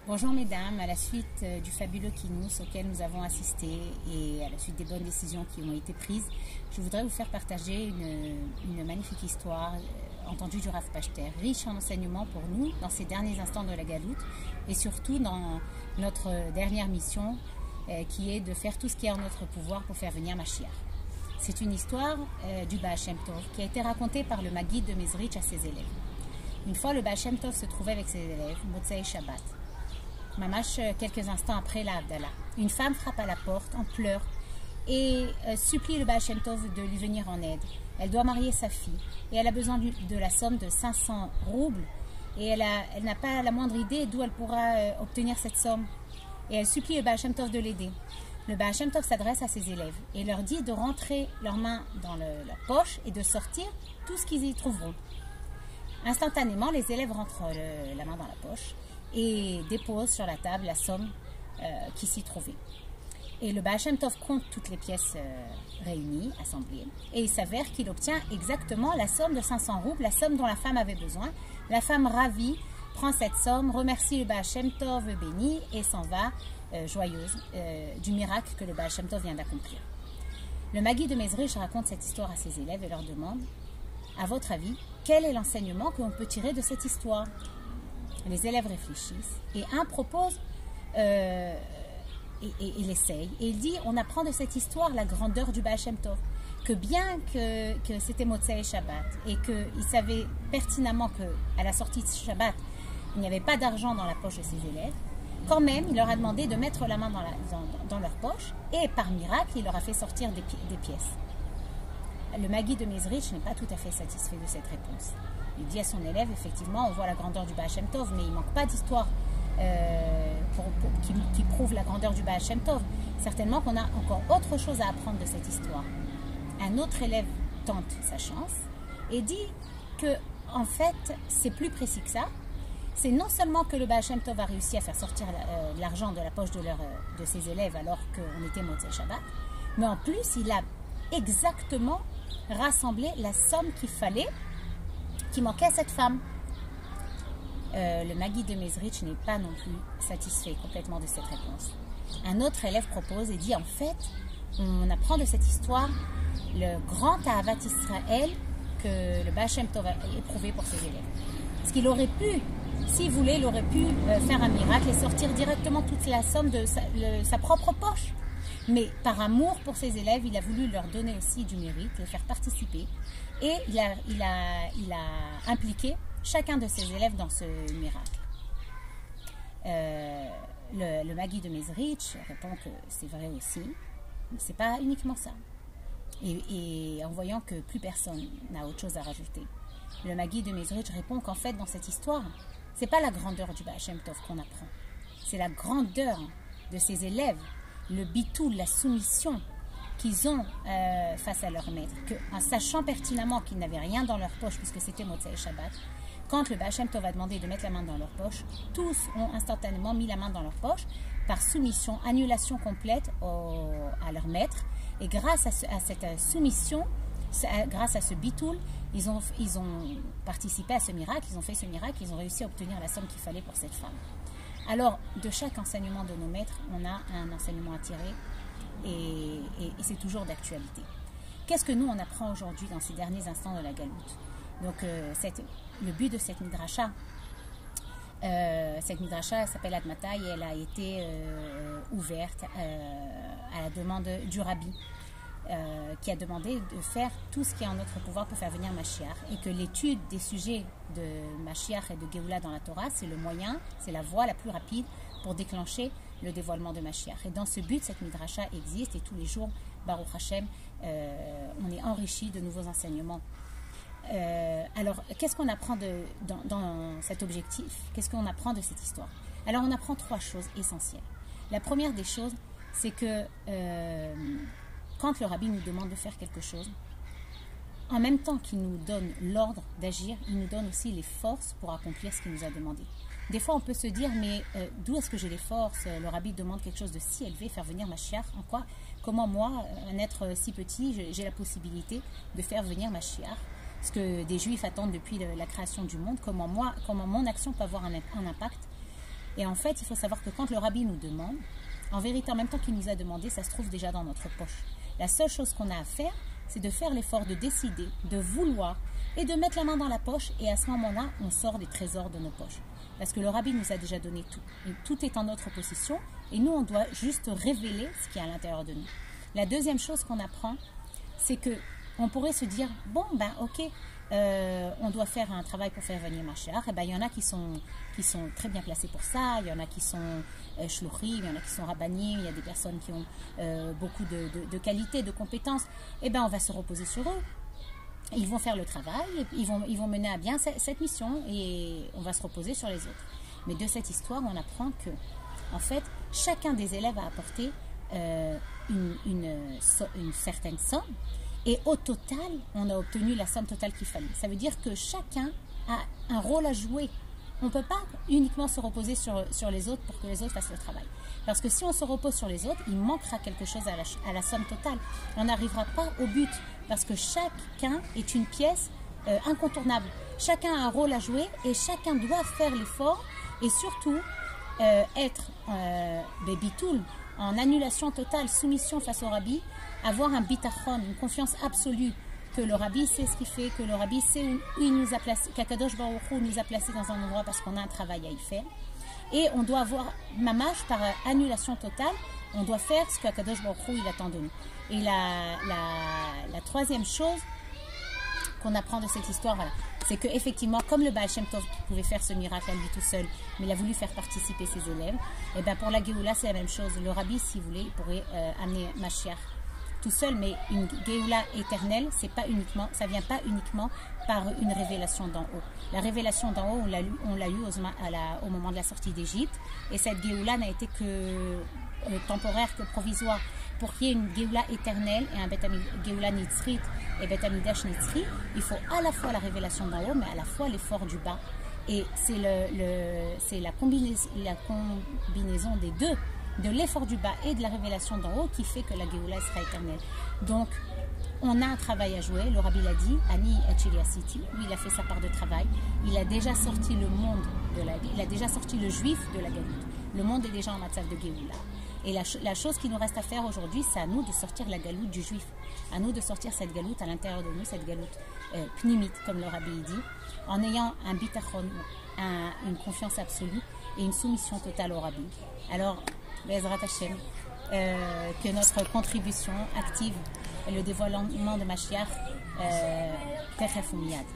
Bonjour mesdames, à la suite du fabuleux Kinous auquel nous avons assisté et à la suite des bonnes décisions qui ont été prises, je voudrais vous faire partager une magnifique histoire entendue du Rav Pachter, riche en enseignements pour nous dans ces derniers instants de la Galoute et surtout dans notre dernière mission qui est de faire tout ce qui est en notre pouvoir pour faire venir Mashiach. C'est une histoire du Baal Shem Tov qui a été racontée par le Maguide de Mezrich à ses élèves. Une fois, le Baal Shem Tov se trouvait avec ses élèves, Motzei Shabbat. Mamash, quelques instants après la Havdalah, une femme frappe à la porte en pleurs et supplie le Baal Shem Tov de lui venir en aide. Elle doit marier sa fille et elle a besoin de la somme de 500 roubles et elle n'a pas la moindre idée d'où elle pourra obtenir cette somme. Et elle supplie le Baal Shem Tov de l'aider. Le Baal Shem Tov s'adresse à ses élèves et leur dit de rentrer leurs mains dans leur poche et de sortir tout ce qu'ils y trouveront. Instantanément, les élèves rentrent la main dans la poche et dépose sur la table la somme qui s'y trouvait. Et le Baal Shem Tov compte toutes les pièces réunies, assemblées, et il s'avère qu'il obtient exactement la somme de 500 roubles, la somme dont la femme avait besoin. La femme ravie prend cette somme, remercie le Baal Shem Tov béni et s'en va joyeuse du miracle que le Baal Shem Tov vient d'accomplir. Le Maguide de Mezrich raconte cette histoire à ses élèves et leur demande: à votre avis, quel est l'enseignement que l'on peut tirer de cette histoire? Les élèves réfléchissent et un propose et l'essaye. Et il dit: on apprend de cette histoire la grandeur du Baal Shem Tov. Que bien que c'était Motzei Shabbat et qu'il savait pertinemment qu'à la sortie de Shabbat, il n'y avait pas d'argent dans la poche de ses élèves, quand même, il leur a demandé de mettre la main dans leur poche et par miracle, il leur a fait sortir des pièces. Le Maguide de Mezrich n'est pas tout à fait satisfait de cette réponse. Il dit à son élève: effectivement, on voit la grandeur du Baal Shem Tov, mais il ne manque pas d'histoire qui prouve la grandeur du Baal Shem Tov. Certainement qu'on a encore autre chose à apprendre de cette histoire. Un autre élève tente sa chance et dit que, en fait, c'est plus précis que ça. C'est non seulement que le Baal Shem Tov a réussi à faire sortir l'argent de la poche de ses élèves alors qu'on était Motzei Shabbat, mais en plus, il a exactement rassemblé la somme qu'il fallait, qui manquait à cette femme. Le Maguide de Mezrich n'est pas non plus satisfait complètement de cette réponse. Un autre élève propose et dit: en fait, on apprend de cette histoire le grand Ahavat Israël que le Baal Shem Tov a éprouvé pour ses élèves. Parce qu'il aurait pu, s'il voulait, il aurait pu faire un miracle et sortir directement toute la somme de sa propre poche. Mais par amour pour ses élèves, il a voulu leur donner aussi du mérite, les faire participer. Et il a impliqué chacun de ses élèves dans ce miracle. Le Maguide de Mezrich répond que c'est vrai aussi, mais ce n'est pas uniquement ça. Et en voyant que plus personne n'a autre chose à rajouter, le Maguide de Mezrich répond qu'en fait, dans cette histoire, ce n'est pas la grandeur du Baal Shem Tov qu'on apprend, c'est la grandeur de ses élèves, le bitoul, la soumission qu'ils ont face à leur maître, qu'en sachant pertinemment qu'ils n'avaient rien dans leur poche puisque c'était Motzei Shabbat, quand le Baal Shem Tov a demandé de mettre la main dans leur poche, tous ont instantanément mis la main dans leur poche par soumission, annulation complète à leur maître. Et grâce à cette soumission, grâce à ce bitoul, ils ont participé à ce miracle, ils ont fait ce miracle, ils ont réussi à obtenir la somme qu'il fallait pour cette femme. Alors, de chaque enseignement de nos maîtres, on a un enseignement à tirer et c'est toujours d'actualité. Qu'est-ce que nous, on apprend aujourd'hui dans ces derniers instants de la Galoute? Donc, le but de cette midrasha, elle s'appelle Admatai et elle a été ouverte à la demande du Rabbi qui a demandé de faire tout ce qui est en notre pouvoir pour faire venir Mashiach et que l'étude des sujets de Mashiach et de Géoula dans la Torah, c'est le moyen, c'est la voie la plus rapide pour déclencher le dévoilement de Mashiach. Et dans ce but, cette midrasha existe et tous les jours, Baruch Hashem, on est enrichi de nouveaux enseignements. Alors, qu'est-ce qu'on apprend dans cet objectif? Qu'est-ce qu'on apprend de cette histoire? Alors, on apprend trois choses essentielles. La première des choses, c'est que quand le Rabbi nous demande de faire quelque chose, en même temps qu'il nous donne l'ordre d'agir, il nous donne aussi les forces pour accomplir ce qu'il nous a demandé. Des fois, on peut se dire, mais d'où est-ce que j'ai les forces? Le Rabbi demande quelque chose de si élevé, faire venir Mashiach. En quoi? Comment moi, un être si petit, j'ai la possibilité de faire venir Mashiach? Ce que des Juifs attendent depuis la création du monde, comment mon action peut avoir un impact Et en fait, il faut savoir que quand le rabbi nous demande, en vérité, en même temps qu'il nous a demandé, ça se trouve déjà dans notre poche. La seule chose qu'on a à faire, c'est de faire l'effort de décider, de vouloir et de mettre la main dans la poche. Et à ce moment-là, on sort des trésors de nos poches. Parce que le rabbi nous a déjà donné tout. Et tout est en notre possession. Et nous, on doit juste révéler ce qui est à l'intérieur de nous. La deuxième chose qu'on apprend, c'est que on pourrait se dire, bon, ben ok, on doit faire un travail pour faire venir Mashiach. Et ben, il y en a qui sont très bien placés pour ça. Il y en a qui sont shluchim, il y en a qui sont rabbanim. Il y a des personnes qui ont beaucoup de qualités, de compétences. Et ben, on va se reposer sur eux. Ils vont faire le travail, ils vont mener à bien cette mission et on va se reposer sur les autres. Mais de cette histoire, on apprend que, en fait, chacun des élèves a apporté une certaine somme et au total, on a obtenu la somme totale qu'il fallait. Ça veut dire que chacun a un rôle à jouer. On ne peut pas uniquement se reposer sur les autres pour que les autres fassent le travail. Parce que si on se repose sur les autres, il manquera quelque chose à la somme totale. On n'arrivera pas au but. Parce que chacun est une pièce incontournable. Chacun a un rôle à jouer et chacun doit faire l'effort et surtout être bitoul, en annulation totale, soumission face au rabbi, avoir un bitachon, une confiance absolue que le rabbi sait ce qu'il fait, que le rabbi sait où il nous a placé, qu'Akadosh Baruch Hu nous a placés dans un endroit parce qu'on a un travail à y faire. Et on doit avoir mamash par annulation totale, on doit faire ce qu'Akadosh Baruch Hu il attend de nous. Et la troisième chose qu'on apprend de cette histoire, voilà, c'est qu'effectivement, comme le Baal Shem Tov pouvait faire ce miracle à lui tout seul, mais il a voulu faire participer ses élèves, et bien pour la Géoula, c'est la même chose. Le rabbi, s'il voulait, il pourrait amener Mashiach tout seul, mais une Géoula éternelle, ça ne vient pas uniquement par une révélation d'en haut. La révélation d'en haut, on l'a eu au moment de la sortie d'Égypte, et cette Géoula n'a été que temporaire, que provisoire. Pour qu'il y ait une Géoula éternelle et un Géoula Nitzrit et Bet Amidash Nitzri, il faut à la fois la révélation d'en haut, mais à la fois l'effort du bas. Et c'est la combinaison des deux, de l'effort du bas et de la révélation d'en haut, qui fait que la Géoula sera éternelle. Donc, on a un travail à jouer. Le Rabbi l'a dit, Ani Echilia City, lui, il a fait sa part de travail. Il a déjà sorti le monde il a déjà sorti le juif de la Galoute. Le monde est déjà en matzav de Géoula. Et la chose qui nous reste à faire aujourd'hui, c'est à nous de sortir la galoute du juif. À nous de sortir cette galoute à l'intérieur de nous, cette galoute pnimite, comme le rabbi dit, en ayant un bitachon, une confiance absolue et une soumission totale au rabbi. Alors, Bezrat Hashem, que notre contribution active et le dévoilement de Mashiach, Techef Umiyad.